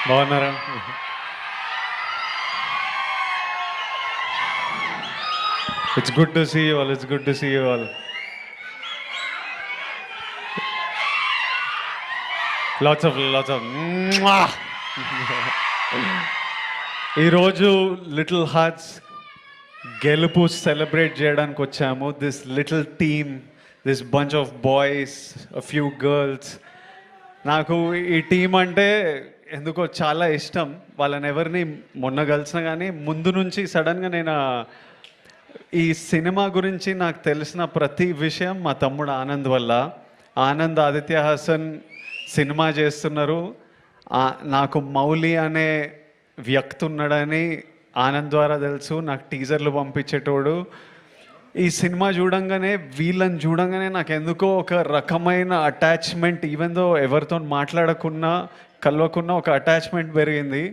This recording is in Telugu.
బాగున్నారా? It's good to see you all. It's good to see you all. Lots of ఈరోజు లిటిల్ హార్ట్స్ గెలుపు సెలబ్రేట్ చేయడానికి వచ్చాము. This little team, this bunch of boys, a few girls. నాకు ఈ టీం అంటే ఎందుకో చాలా ఇష్టం. వాళ్ళని ఎవరిని మొన్న కలిసిన కానీ ముందు నుంచి సడన్గా నేను ఈ సినిమా గురించి నాకు తెలిసిన ప్రతి విషయం మా తమ్ముడు ఆనంద్ వల్ల. ఆనంద్ ఆదిత్య హాసన్ సినిమా చేస్తున్నారు. నాకు మౌలి అనే వ్యక్తి ఉన్నాడని ఆనంద్ ద్వారా తెలుసు. నాకు టీజర్లు పంపించేటోడు. ఈ సినిమా చూడంగానే, వీళ్ళని చూడంగానే నాకు ఎందుకో ఒక రకమైన అటాచ్మెంట్, ఈవెన్ దో ఎవరితో మాట్లాడకున్నా కలవకున్నా ఒక అటాచ్మెంట్ పెరిగింది.